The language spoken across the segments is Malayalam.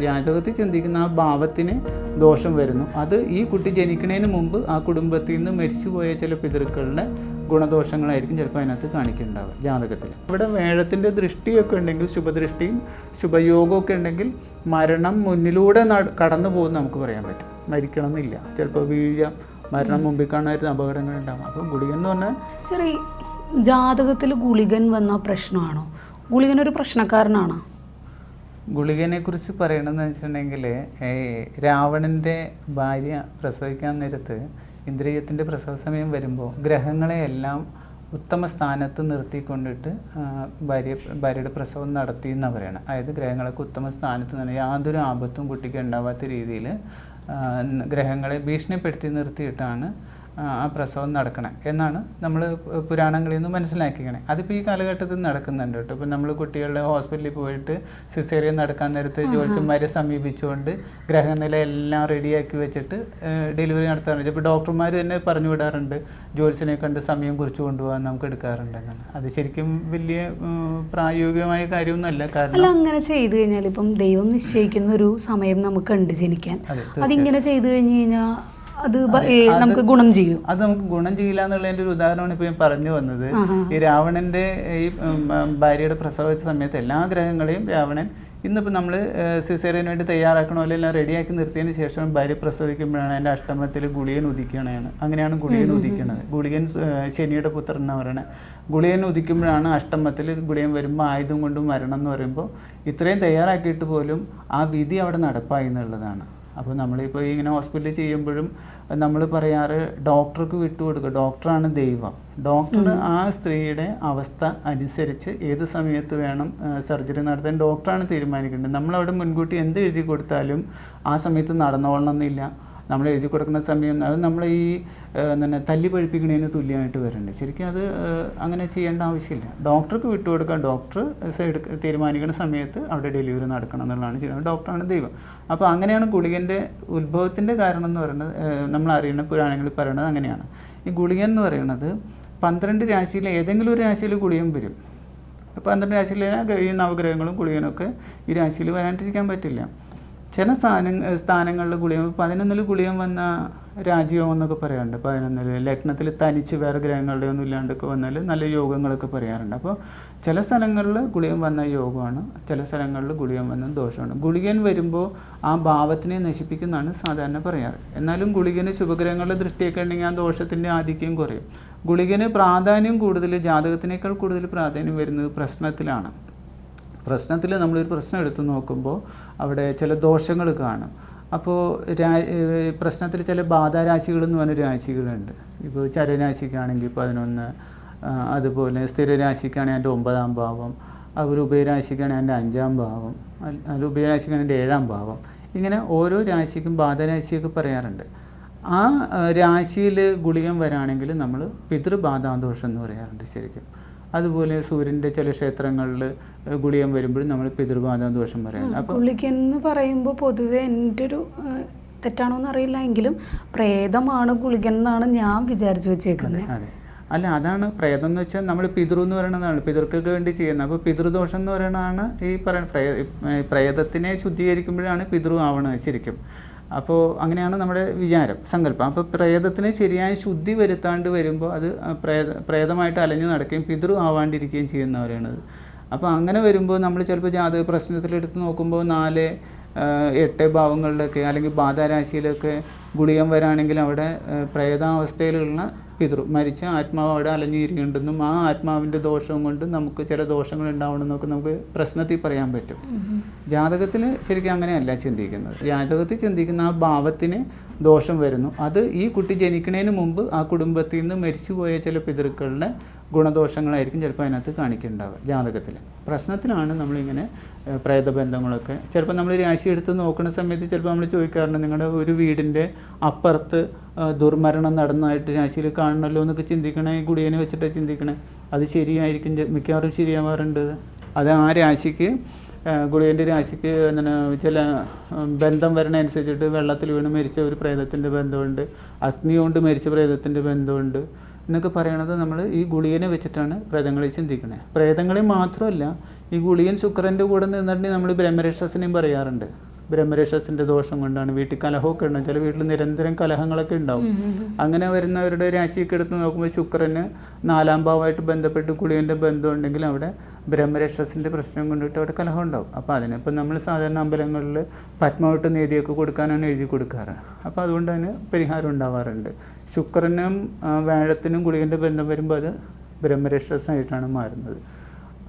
ജാതകത്തിൽ ചിന്തിക്കുന്ന ആ ഭാവത്തിന് ദോഷം വരുന്നു. അത് ഈ കുട്ടി ജനിക്കുന്നതിന് മുമ്പ് ആ കുടുംബത്തിൽ നിന്ന് മരിച്ചുപോയ ചില പിതൃക്കളുടെ ഗുണദോഷങ്ങളായിരിക്കും ചിലപ്പോൾ അതിനകത്ത് കാണിക്കുന്നുണ്ടാവുക ജാതകത്തിൽ. ഇവിടെ വേഴത്തിൻ്റെ ദൃഷ്ടിയൊക്കെ ഉണ്ടെങ്കിൽ, ശുഭദൃഷ്ടിയും ശുഭയോഗമൊക്കെ ഉണ്ടെങ്കിൽ മരണം മുന്നിലൂടെ കടന്നു പോകുമെന്ന് നമുക്ക് പറയാൻ പറ്റും. മരിക്കണം എന്നില്ല, ചിലപ്പോൾ വീഴാം, മരണം മുമ്പിൽ കാണാനായിട്ട് അപകടങ്ങൾ ഉണ്ടാകും. അപ്പോൾ ഗുളികൻ എന്ന് പറഞ്ഞാൽ ശരി, ജാതകത്തിൽ ഗുളികൻ വന്ന പ്രശ്നമാണോ? ഗുളികനൊരു പ്രശ്നക്കാരനാണോ? ഗുളികനെ കുറിച്ച് പറയണമെന്ന് വെച്ചിട്ടുണ്ടെങ്കിൽ, രാവണൻ്റെ ഭാര്യ പ്രസവിക്കാൻ നേരത്ത് ഇന്ദ്രിയത്തിൻ്റെ പ്രസവ സമയം വരുമ്പോൾ ഗ്രഹങ്ങളെയെല്ലാം ഉത്തമ സ്ഥാനത്ത് നിർത്തിക്കൊണ്ടിട്ട് ഭാര്യയുടെ പ്രസവം നടത്തി എന്നാണ് പറയുന്നത്. അതായത് ഗ്രഹങ്ങളൊക്കെ ഉത്തമ സ്ഥാനത്ത് നിന്ന് യാതൊരു ആപത്തും കുട്ടിക്ക് ഉണ്ടാവാത്ത രീതിയിൽ ഗ്രഹങ്ങളെ ഭീഷണിപ്പെടുത്തി നിർത്തിയിട്ടാണ് ആ പ്രസവം നടക്കണം എന്നാണ് നമ്മൾ പുരാണങ്ങളിൽ നിന്ന് മനസ്സിലാക്കിക്കണേ. അതിപ്പോൾ ഈ കാലഘട്ടത്തിൽ നടക്കുന്നുണ്ട് കേട്ടോ. ഇപ്പോൾ നമ്മൾ കുട്ടികളുടെ ഹോസ്പിറ്റലിൽ പോയിട്ട് സിസേറിയൻ നടക്കാൻ നേരത്ത് ജ്യോത്സ്യന്മാരെ സമീപിച്ചുകൊണ്ട് ഗ്രഹനില എല്ലാം റെഡിയാക്കി വെച്ചിട്ട് ഡെലിവറി നടത്താറുണ്ട്. ഇപ്പോൾ ഡോക്ടർമാർ തന്നെ പറഞ്ഞു വിടാറുണ്ട്, ജ്യോത്സ്യനെ കണ്ട് സമയം കുറിച്ച് കൊണ്ടുപോകാൻ നമുക്ക് എടുക്കാറുണ്ടെന്നാണ്. അത് ശരിക്കും വലിയ പ്രായോഗികമായ കാര്യമൊന്നുമല്ല. കാരണം അങ്ങനെ ചെയ്തു കഴിഞ്ഞാൽ ഇപ്പം ദൈവം നിശ്ചയിക്കുന്ന ഒരു സമയം നമുക്കുണ്ട് ജനിക്കാൻ, അതിങ്ങനെ ചെയ്തു കഴിഞ്ഞ് കഴിഞ്ഞാൽ അത് നമുക്ക് ഗുണം ചെയ്യും. അത് നമുക്ക് ഗുണം ചെയ്യില്ല എന്നുള്ളതിൻ്റെ ഒരു ഉദാഹരണമാണ് ഇപ്പോൾ ഞാൻ പറഞ്ഞു വന്നത്. ഈ രാവണൻ്റെ ഈ ഭാര്യയുടെ പ്രസവ സമയത്ത് എല്ലാ ഗ്രഹങ്ങളെയും രാവണൻ ഇന്നിപ്പോൾ നമ്മൾ സിസേറിയന് വേണ്ടി തയ്യാറാക്കണോ എല്ലാം റെഡിയാക്കി നിർത്തിയതിന് ശേഷം ഭാര്യ പ്രസവിക്കുമ്പോഴാണ് എൻ്റെ അഷ്ടമത്തിൽ ഗുളികൻ ഉദിക്കണതാണ്. അങ്ങനെയാണ് ഗുളികൻ ഉദിക്കുന്നത്. ഗുളികൻ ശനിയുടെ പുത്രൻ എന്ന് പറയുന്നത്. ഗുളികൻ ഉദിക്കുമ്പോഴാണ് അഷ്ടമത്തിൽ ഗുളികൻ വരുമ്പോൾ ആയുധം കൊണ്ട് മരണം എന്ന് പറയുമ്പോൾ ഇത്രയും തയ്യാറാക്കിയിട്ട് പോലും ആ വിധി അവിടെ നടപ്പായി എന്നുള്ളതാണ്. അപ്പോൾ നമ്മളിപ്പോൾ ഇങ്ങനെ ഹോസ്പിറ്റലിൽ ചെയ്യുമ്പോഴും നമ്മൾ പറയാറ് ഡോക്ടർക്ക് വിട്ടുകൊടുക്കുക, ഡോക്ടറാണ് ദൈവം. ഡോക്ടർ ആ സ്ത്രീയുടെ അവസ്ഥ അനുസരിച്ച് ഏത് സമയത്ത് വേണം സർജറി നടത്താൻ ഡോക്ടറാണ് തീരുമാനിക്കേണ്ടത്. നമ്മളവിടെ മുൻകൂട്ടി എന്ത് എഴുതി കൊടുത്താലും ആ സമയത്ത് നടന്നോളണമെന്നില്ല. നമ്മൾ എഴുതി കൊടുക്കുന്ന സമയം അത് നമ്മൾ ഈ എന്താണ് തല്ലി പഴിപ്പിക്കുന്നതിന് തുല്യമായിട്ട് വരുന്നുണ്ട്. ശരിക്കും അത് അങ്ങനെ ചെയ്യേണ്ട ആവശ്യമില്ല. ഡോക്ടർക്ക് വിട്ടുകൊടുക്കാൻ, ഡോക്ടർ തീരുമാനിക്കുന്ന സമയത്ത് അവിടെ ഡെലിവറി നടക്കണം എന്നുള്ളതാണ് ചെയ്യുന്നത്. ഡോക്ടറാണ് ദൈവം. അപ്പോൾ അങ്ങനെയാണ് ഗുളികൻ്റെ ഉത്ഭവത്തിൻ്റെ കാരണം എന്ന് പറയുന്നത്. നമ്മൾ അറിയുന്ന പുരാണങ്ങളിൽ പറയുന്നത് അങ്ങനെയാണ്. ഈ ഗുളികൻ എന്ന് പറയുന്നത് 12 രാശിയിൽ ഏതെങ്കിലും ഒരു രാശിയിൽ ഗുളികൻ വരും. 12 രാശിയിലെ ഈ നവഗ്രഹങ്ങളും ഗുളികനൊക്കെ ഈ രാശിയിൽ വരാണ്ടിരിക്കാൻ പറ്റില്ല. ചില സ്ഥാനങ്ങളിൽ ഗുളികൻ 11 ഗുളികൻ വന്ന രാജ്യയോഗം എന്നൊക്കെ പറയാറുണ്ട്. 11 ലഗ്നത്തിൽ തനിച്ച് വേറെ ഗ്രഹങ്ങളുടെ ഒന്നും ഇല്ലാണ്ടൊക്കെ വന്നാൽ നല്ല യോഗങ്ങളൊക്കെ പറയാറുണ്ട്. അപ്പോൾ ചില സ്ഥലങ്ങളിൽ ഗുളികൻ വന്ന യോഗമാണ്, ചില സ്ഥലങ്ങളിൽ ഗുളികൻ വന്ന ദോഷമാണ്. ഗുളികൻ വരുമ്പോൾ ആ ഭാവത്തിനെ നശിപ്പിക്കുന്നതാണ് സാധാരണ പറയാറ്. എന്നാലും ഗുളികന് ശുഭഗ്രഹങ്ങളുടെ ദൃഷ്ടിയൊക്കെ ഉണ്ടെങ്കിൽ ആ ദോഷത്തിൻ്റെ ആധിക്യം കുറയും. ഗുളികന് പ്രാധാന്യം കൂടുതൽ, ജാതകത്തിനേക്കാൾ കൂടുതൽ പ്രാധാന്യം വരുന്നത് പ്രശ്നത്തിലാണ്. പ്രശ്നത്തിൽ നമ്മളൊരു പ്രശ്നം എടുത്ത് നോക്കുമ്പോൾ അവിടെ ചില ദോഷങ്ങൾ കാണും. അപ്പോൾ പ്രശ്നത്തിൽ ചില ബാധാരാശികൾ എന്ന് പറഞ്ഞ രാശികളുണ്ട്. ഇപ്പോൾ ചരരാശിക്കാണെങ്കിൽ 11, അതുപോലെ സ്ഥിരരാശിക്കാണെങ്കിൽ എൻ്റെ 9ാം ഭാവം, അവർ ഉഭയരാശിക്കാണെങ്കിൽ എൻ്റെ 5ാം ഭാവം, അല്ല ഉഭയരാശിക്കാണെങ്കിൽ എൻ്റെ 7ാം ഭാവം. ഇങ്ങനെ ഓരോ രാശിക്കും ബാധാരാശിയൊക്കെ പറയാറുണ്ട്. ആ രാശിയിൽ ഗുളികൻ വരാണെങ്കിൽ നമ്മൾ പിതൃബാധാദോഷം എന്ന് പറയാറുണ്ട് ശരിക്കും. അതുപോലെ സൂര്യൻ്റെ ചില ക്ഷേത്രങ്ങളിൽ ഗുളികൻ വരുമ്പോഴും നമ്മൾ പിതൃബാധാദോഷം പറയാറുണ്ട്. അപ്പോൾ ഗുളികൻ എന്ന് പറയുമ്പോൾ പൊതുവെ എൻ്റെ ഒരു തെറ്റാണോ എന്നറിയില്ല എങ്കിലും പ്രേതമാണ് ഗുളികൻ എന്നാണ് ഞാൻ വിചാരിച്ചു വെച്ചേക്കുന്നത്. അതെ, അല്ല അതാണ് പ്രേതം എന്ന് വെച്ചാൽ നമ്മൾ പിതൃ എന്ന് പറയുന്നതാണ്, പിതൃക്കൾക്ക് വേണ്ടി ചെയ്യുന്നത്. അപ്പോൾ പിതൃദോഷം എന്ന് പറയുന്നതാണ് ഈ പറയുന്ന പ്രേതത്തിനെ ശുദ്ധീകരിക്കുമ്പോഴാണ് പിതൃ ആവണത് ശരിക്കും. അപ്പോൾ അങ്ങനെയാണ് നമ്മുടെ വിചാരം, സങ്കല്പം. അപ്പോൾ പ്രേതത്തിന് ശരിയായ ശുദ്ധി വരുത്താണ്ട് വരുമ്പോൾ അത് പ്രേതമായിട്ട് അലഞ്ഞു നടക്കുകയും പിതൃ ആവാണ്ടിരിക്കുകയും ചെയ്യുന്നവരാണത്. അപ്പോൾ അങ്ങനെ വരുമ്പോൾ നമ്മൾ ചിലപ്പോൾ ജാതക പ്രശ്നത്തിലെടുത്ത് നോക്കുമ്പോൾ 4, 8 ഭാവങ്ങളിലൊക്കെ അല്ലെങ്കിൽ ബാധാരാശിയിലൊക്കെ ഗുളികൻ വരാണെങ്കിൽ അവിടെ പ്രേതാവസ്ഥയിലുള്ള പിതൃ മരിച്ച ആത്മാവ് അവിടെ അലഞ്ഞിരിക്കുന്നുണ്ടെന്നും ആ ആത്മാവിൻ്റെ ദോഷം കൊണ്ട് നമുക്ക് ചില ദോഷങ്ങൾ ഉണ്ടാവണമെന്നൊക്കെ നമുക്ക് പ്രശ്നത്തിൽ പറയാൻ പറ്റും. ജാതകത്തിൽ ശരിക്കും അങ്ങനെയല്ല ചിന്തിക്കുന്നത്. ജാതകത്തിൽ ചിന്തിക്കുന്ന ആ ഭാവത്തിന് ദോഷം വരുന്നു. അത് ഈ കുട്ടി ജനിക്കുന്നതിന് മുമ്പ് ആ കുടുംബത്തിൽ നിന്ന് മരിച്ചുപോയ ചില പിതൃക്കളുടെ ഗുണദോഷങ്ങളായിരിക്കും ചിലപ്പോൾ അതിനകത്ത് കാണിക്കുന്നുണ്ടാവുക ജാതകത്തിൽ. പ്രശ്നത്തിലാണ് നമ്മളിങ്ങനെ പ്രേതബന്ധങ്ങളൊക്കെ ചിലപ്പോൾ നമ്മൾ രാശി എടുത്ത് നോക്കുന്ന സമയത്ത് ചിലപ്പോൾ നമ്മൾ ചോദിക്കാറുണ്ട്, നിങ്ങളുടെ ഒരു വീടിൻ്റെ അപ്പുറത്ത് ദുർമരണം നടന്നതായിട്ട് രാശിയിൽ കാണണമല്ലോ എന്നൊക്കെ ചിന്തിക്കണേ. ഈ ഗുളികനെ വെച്ചിട്ട് ചിന്തിക്കണേ. അത് ശരിയായിരിക്കും, മിക്കവാറും ശരിയാവാറുണ്ട്. അത് ആ രാശിക്ക്, ഗുളികൻ്റെ രാശിക്ക് എന്താണ് ചില ബന്ധം വരണനുസരിച്ചിട്ട് വെള്ളത്തിൽ വീണ് മരിച്ച ഒരു പ്രേതത്തിൻ്റെ ബന്ധമുണ്ട്, അഗ്നി കൊണ്ട് മരിച്ച പ്രേതത്തിൻ്റെ ബന്ധമുണ്ട് എന്നൊക്കെ പറയണത് നമ്മൾ ഈ ഗുളികനെ വെച്ചിട്ടാണ് പ്രേതങ്ങളെ ചിന്തിക്കണേ. പ്രേതങ്ങളെ മാത്രമല്ല, ഈ ഗുളികൻ ശുക്രൻ്റെ കൂടെ നിന്നിട്ടുണ്ടെങ്കിൽ നമ്മൾ ബ്രഹ്മരക്ഷസിനെയും പറയാറുണ്ട്. ബ്രഹ്മരക്ഷസിൻ്റെ ദോഷം കൊണ്ടാണ്. വീട്ടിൽ കലഹമൊക്കെ ഉണ്ടാവും, ചില വീട്ടിൽ നിരന്തരം കലഹങ്ങളൊക്കെ ഉണ്ടാവും. അങ്ങനെ വരുന്നവരുടെ രാശിയൊക്കെ എടുത്ത് നോക്കുമ്പോൾ ശുക്രന് 4ാം ഭാവമായിട്ട് ബന്ധപ്പെട്ട് കുളിയൻ്റെ ബന്ധം ഉണ്ടെങ്കിൽ അവിടെ ബ്രഹ്മരക്ഷസിൻ്റെ പ്രശ്നം കൊണ്ടിട്ട് അവിടെ കലഹം ഉണ്ടാവും. അപ്പോൾ അതിനിപ്പോൾ നമ്മൾ സാധാരണ അമ്പലങ്ങളിൽ പത്മവട്ട് നീതിയൊക്കെ കൊടുക്കാനാണ് എഴുതി കൊടുക്കാറ്. അപ്പോൾ അതുകൊണ്ട് അതിന് പരിഹാരം ഉണ്ടാവാറുണ്ട്. ശുക്രനും വ്യാഴത്തിനും കുളിയൻ്റെ ബന്ധം വരുമ്പോൾ അത് ബ്രഹ്മരക്ഷസായിട്ടാണ് മാറുന്നത്.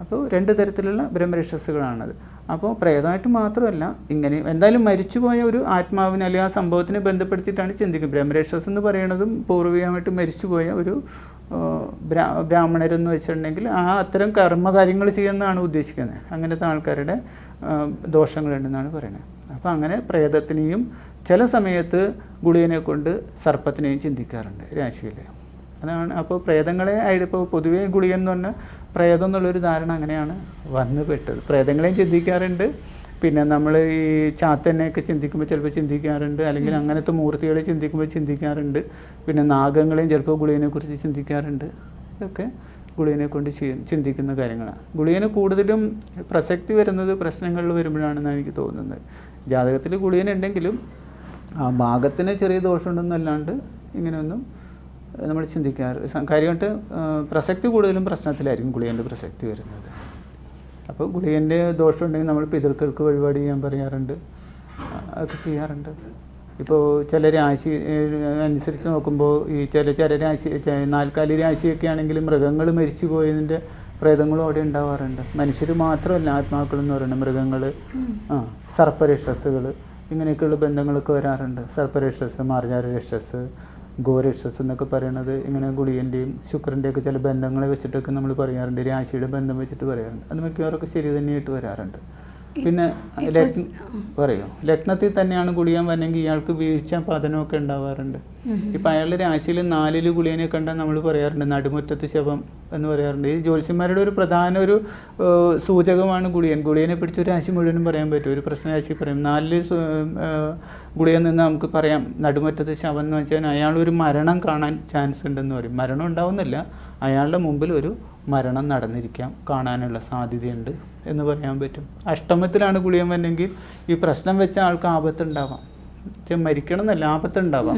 അപ്പോൾ 2 തരത്തിലുള്ള ബ്രഹ്മരക്ഷസുകളാണത്. അപ്പോൾ പ്രേതമായിട്ട് മാത്രമല്ല, ഇങ്ങനെ എന്തായാലും മരിച്ചുപോയ ഒരു ആത്മാവിനെ അല്ലെങ്കിൽ ആ സംഭവത്തിനെ ബന്ധപ്പെടുത്തിയിട്ടാണ് ചിന്തിക്കുന്നത്. ബ്രഹ്മരക്ഷസ് എന്ന് പറയുന്നതും പൂർവികമായിട്ട് മരിച്ചുപോയ ഒരു ബ്രാഹ്മണരെന്ന് വെച്ചിട്ടുണ്ടെങ്കിൽ അത്തരം കർമ്മകാര്യങ്ങൾ ചെയ്യുന്നതാണ് ഉദ്ദേശിക്കുന്നത്. അങ്ങനത്തെ ആൾക്കാരുടെ ദോഷങ്ങളുണ്ടെന്നാണ് പറയുന്നത്. അപ്പോൾ അങ്ങനെ പ്രേതത്തിനെയും ചില സമയത്ത് ഗുളികനെ കൊണ്ട് സർപ്പത്തിനെയും ചിന്തിക്കാറുണ്ട് രാശിയിൽ. അതാണ് അപ്പോൾ പ്രേതങ്ങളെ ഇപ്പോൾ പൊതുവേ ഗുളികൻ എന്ന് പറഞ്ഞാൽ പ്രേതം എന്നുള്ളൊരു ധാരണ അങ്ങനെയാണ് വന്നു പെട്ടത്. പ്രേതങ്ങളെയും ചിന്തിക്കാറുണ്ട്, പിന്നെ നമ്മൾ ഈ ചാത്തനെയൊക്കെ ചിന്തിക്കുമ്പോൾ ചിലപ്പോൾ ചിന്തിക്കാറുണ്ട്, അല്ലെങ്കിൽ അങ്ങനത്തെ മൂർത്തികളെ ചിന്തിക്കുമ്പോൾ ചിന്തിക്കാറുണ്ട്, പിന്നെ നാഗങ്ങളെയും ചിലപ്പോൾ ഗുളികനെക്കുറിച്ച് ചിന്തിക്കാറുണ്ട്. ഇതൊക്കെ ഗുളികനെ കൊണ്ട് ചിന്തിക്കുന്ന കാര്യങ്ങളാണ്. ഗുളികന് കൂടുതലും പ്രസക്തി വരുന്നത് പ്രശ്നങ്ങളിൽ വരുമ്പോഴാണെന്നാണ് എനിക്ക് തോന്നുന്നത്. ജാതകത്തിൽ ഗുളികനുണ്ടെങ്കിലും ആ ഭാഗത്തിന് ചെറിയ ദോഷമുണ്ടെന്നല്ലാണ്ട് ഇങ്ങനെയൊന്നും നമ്മൾ ചിന്തിക്കാറ്. കാര്യമായിട്ട് പ്രസക്തി കൂടുതലും പ്രശ്നത്തിലായിരിക്കും ഗുളികൻ്റെ പ്രസക്തി വരുന്നത്. അപ്പോൾ ഗുളികൻ്റെ ദോഷം ഉണ്ടെങ്കിൽ നമ്മൾ പിതൃക്കൾക്ക് വഴിപാട് ചെയ്യാൻ പറയാറുണ്ട്, അതൊക്കെ ചെയ്യാറുണ്ട്. ഇപ്പോൾ ചില രാശി അനുസരിച്ച് നോക്കുമ്പോൾ ഈ ചില രാശി 4 രാശിയൊക്കെ ആണെങ്കിൽ മൃഗങ്ങൾ മരിച്ചു പോയതിൻ്റെ പ്രേതങ്ങളും അവിടെ ഉണ്ടാവാറുണ്ട്. മനുഷ്യർ മാത്രമല്ല ആത്മാക്കൾ എന്ന് പറയുന്നത്, മൃഗങ്ങൾ, സർപ്പരക്ഷസുകൾ, ഇങ്ങനെയൊക്കെയുള്ള ബന്ധങ്ങളൊക്കെ വരാറുണ്ട്. സർപ്പരക്ഷസ്, മാർജാരക്ഷസ്, ഗോരക്ഷസ് എന്നൊക്കെ പറയുന്നത് ഇങ്ങനെ ഗുളികൻ്റെയും ശുക്രൻ്റെയൊക്കെ ചില ബന്ധങ്ങളെ വെച്ചിട്ടൊക്കെ നമ്മൾ പറയാറുണ്ട്, രാശിയുടെ ബന്ധം വെച്ചിട്ട് പറയാറുണ്ട്. അത് മിക്കവാറൊക്കെ ശരി തന്നെയായിട്ട് വരാറുണ്ട്. പിന്നെ ലഗ്നത്തിൽ തന്നെയാണ് ഗുളികൻ വന്നെങ്കിൽ ഇയാൾക്ക് വീഴ്ച പതനമൊക്കെ ഉണ്ടാവാറുണ്ട്. ഇപ്പം അയാളുടെ രാശിയിൽ 4 ഗുളികനെ കണ്ടാൽ നമ്മൾ പറയാറുണ്ട് നടുമുറ്റത്ത് ശവം എന്ന് പറയാറുണ്ട്. ഈ ജ്യോത്സ്യന്മാരുടെ ഒരു പ്രധാന ഒരു സൂചകമാണ് ഗുളികൻ. ഗുളികനെ പിടിച്ച് ഒരു രാശി മുഴുവനും പറയാൻ പറ്റും, ഒരു പ്രശ്നരാശി പറയാം. 4 ഗുളികൻ നിന്ന് നമുക്ക് പറയാം നടുമുറ്റത്ത് ശവം എന്ന് വെച്ചാൽ അയാളൊരു മരണം കാണാൻ ചാൻസ് ഉണ്ടെന്ന് പറയും. മരണം ഉണ്ടാവുന്നില്ല, അയാളുടെ മുമ്പിൽ ഒരു മരണം നടന്നിരിക്കാം, കാണാനുള്ള സാധ്യതയുണ്ട് എന്ന് പറയാൻ പറ്റും. അഷ്ടമത്തിലാണ് ഗുളികൻ വന്നെങ്കിൽ ഈ പ്രശ്നം വെച്ച ആൾക്ക് ആപത്തുണ്ടാവാം, മരിക്കണം എന്നല്ല, ആപത്തുണ്ടാവാം.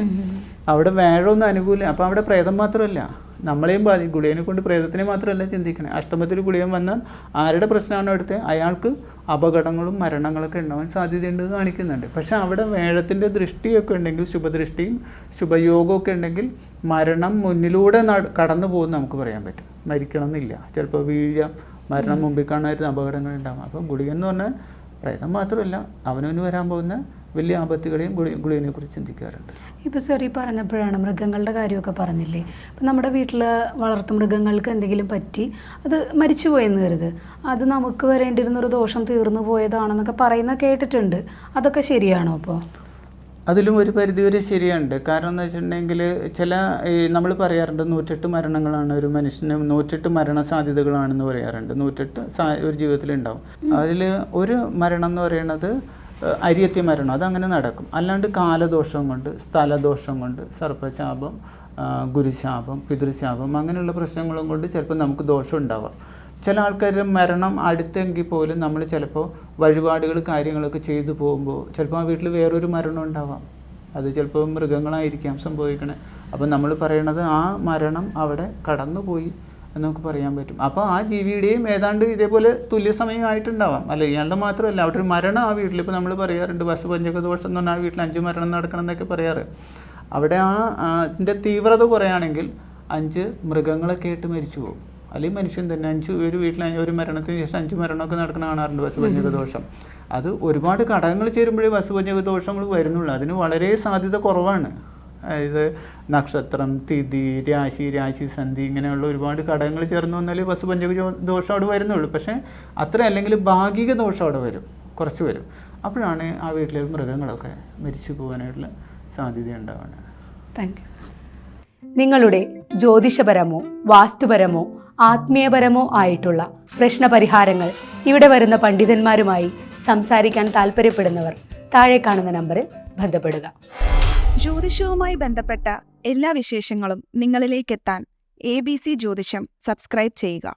അവിടെ വേഴമൊന്നും അനുകൂലം. അപ്പോൾ അവിടെ പ്രേതം മാത്രമല്ല നമ്മളെയും ബാധിക്കും. ഗുളികനെ കൊണ്ട് പ്രേതത്തിനെ മാത്രമല്ല ചിന്തിക്കണേ. അഷ്ടമത്തിൽ ഗുളികൻ വന്നാൽ ആരുടെ പ്രശ്നമാണോ എടുത്തത് അയാൾക്ക് അപകടങ്ങളും മരണങ്ങളൊക്കെ ഉണ്ടാവാൻ സാധ്യതയുണ്ടെന്ന് കാണിക്കുന്നുണ്ട്. പക്ഷെ അവിടെ വേഴത്തിൻ്റെ ദൃഷ്ടിയൊക്കെ ഉണ്ടെങ്കിൽ, ശുഭദൃഷ്ടിയും ശുഭയോഗമൊക്കെ ഉണ്ടെങ്കിൽ മരണം മുന്നിലൂടെ കടന്നു പോകുമെന്ന് നമുക്ക് പറയാൻ പറ്റും. മരിക്കണം എന്നില്ല, ചിലപ്പോൾ വീഴാം, മരണം മുമ്പിൽ കാണാനായിട്ട് അപകടങ്ങൾ ഉണ്ടാകും. അപ്പോൾ ഗുളികൻ എന്ന് പറഞ്ഞാൽ പ്രേതം മാത്രമല്ല അവനവന് വരാൻ പോകുന്ന വലിയ ആപത്തുകളെയും ഗുളികനെ കുറിച്ച് ചിന്തിക്കാറുണ്ട്. ഇപ്പോൾ സാർ ഈ പറഞ്ഞപ്പോഴാണ് മൃഗങ്ങളുടെ കാര്യമൊക്കെ പറഞ്ഞില്ലേ. ഇപ്പം നമ്മുടെ വീട്ടിൽ വളർത്തു മൃഗങ്ങൾക്ക് എന്തെങ്കിലും പറ്റി അത് മരിച്ചു പോയെന്ന് കരുത്, അത് നമുക്ക് വരേണ്ടിരുന്നൊരു ദോഷം തീർന്നു പോയതാണെന്നൊക്കെ പറയുന്നത് കേട്ടിട്ടുണ്ട്. അതൊക്കെ ശരിയാണോ? അപ്പോൾ അതിലും ഒരു പരിധിവരെ ശരിയുണ്ട്. കാരണം എന്ന് വെച്ചിട്ടുണ്ടെങ്കിൽ നമ്മൾ പറയാറുണ്ട് 108 മരണങ്ങളാണ് ഒരു മനുഷ്യന്, 108 മരണസാധ്യതകളാണെന്ന് പറയാറുണ്ട്. 108 ഒരു ജീവിതത്തിലുണ്ടാവും. അതിൽ ഒരു മരണം എന്ന് പറയുന്നത് അരിയത്തി മരണം, അതങ്ങനെ നടക്കും. അല്ലാണ്ട് കാലദോഷം കൊണ്ട്, സ്ഥലദോഷം കൊണ്ട്, സർപ്പശാപം, ഗുരുശാപം, പിതൃശാപം, അങ്ങനെയുള്ള പ്രശ്നങ്ങളും കൊണ്ട് ചിലപ്പോൾ നമുക്ക് ദോഷം ഉണ്ടാവാം. ചില ആൾക്കാരുടെ മരണം അടുത്തെങ്കിൽ പോലും നമ്മൾ ചിലപ്പോൾ വഴിപാടുകൾ കാര്യങ്ങളൊക്കെ ചെയ്തു പോകുമ്പോൾ ചിലപ്പോൾ ആ വീട്ടിൽ വേറൊരു മരണം ഉണ്ടാവാം. അത് ചിലപ്പോൾ മൃഗങ്ങളായിരിക്കാം സംഭവിക്കണേ. അപ്പോൾ നമ്മൾ പറയണത് ആ മരണം അവിടെ കടന്നുപോയി എന്ന് നമുക്ക് പറയാൻ പറ്റും. അപ്പോൾ ആ ജീവിയുടെയും ഏതാണ്ട് ഇതേപോലെ തുല്യസമയമായിട്ടുണ്ടാവാം. അല്ല ഇയാളുടെ മാത്രമല്ല, അവിടെ ഒരു മരണം ആ വീട്ടിൽ, ഇപ്പോൾ നമ്മൾ പറയാറുണ്ട് വസുപഞ്ചക ദോഷം എന്ന് പറഞ്ഞാൽ ആ വീട്ടിൽ 5 മരണം നടക്കണം എന്നൊക്കെ പറയാറ്. അവിടെ അതിൻ്റെ തീവ്രത കുറയാണെങ്കിൽ 5 മൃഗങ്ങളൊക്കെ ആയിട്ട് മരിച്ചു പോകും, അല്ലെങ്കിൽ മനുഷ്യൻ തന്നെ. 5 ഒരു വീട്ടിൽ ഒരു മരണത്തിന് ശേഷം 5 മരണമൊക്കെ നടക്കുന്ന കാണാറുണ്ട് വസുപഞ്ചക ദോഷം. അത് ഒരുപാട് ഘടകങ്ങൾ ചേരുമ്പോഴേ വസുപഞ്ചക ദോഷങ്ങൾ വരുന്നുള്ളൂ. അതിന് വളരെ സാധ്യത കുറവാണ്. അതായത് നക്ഷത്രം, തിഥി, രാശി സന്ധി, ഇങ്ങനെയുള്ള ഒരുപാട് ഘടകങ്ങൾ ചേർന്ന് വന്നാലേ വസുപഞ്ചക ദോഷം അവിടെ വരുന്നുള്ളൂ. പക്ഷേ അത്ര അല്ലെങ്കിൽ ഭാഗിക ദോഷം അവിടെ വരും, കുറച്ച് വരും. അപ്പോഴാണ് ആ വീട്ടിലെ മൃഗങ്ങളൊക്കെ മരിച്ചു പോകാനായിട്ടുള്ള സാധ്യത ഉണ്ടാവുന്നത്. Thank you sir. നിങ്ങളുടെ ജ്യോതിഷപരമോ വാസ്തുപരമോ ആത്മീയപരമോ ആയിട്ടുള്ള പ്രശ്നപരിഹാരങ്ങൾ ഇവിടെ വരുന്ന പണ്ഡിതന്മാരുമായി സംസാരിക്കാൻ താല്പര്യപ്പെടുന്നവർ താഴെ കാണുന്ന നമ്പറിൽ ബന്ധപ്പെടുക. ജ്യോതിഷവുമായി ബന്ധപ്പെട്ട എല്ലാ വിശേഷങ്ങളും നിങ്ങളിലേക്കെത്താൻ ABC ജ്യോതിഷം സബ്സ്ക്രൈബ് ചെയ്യുക.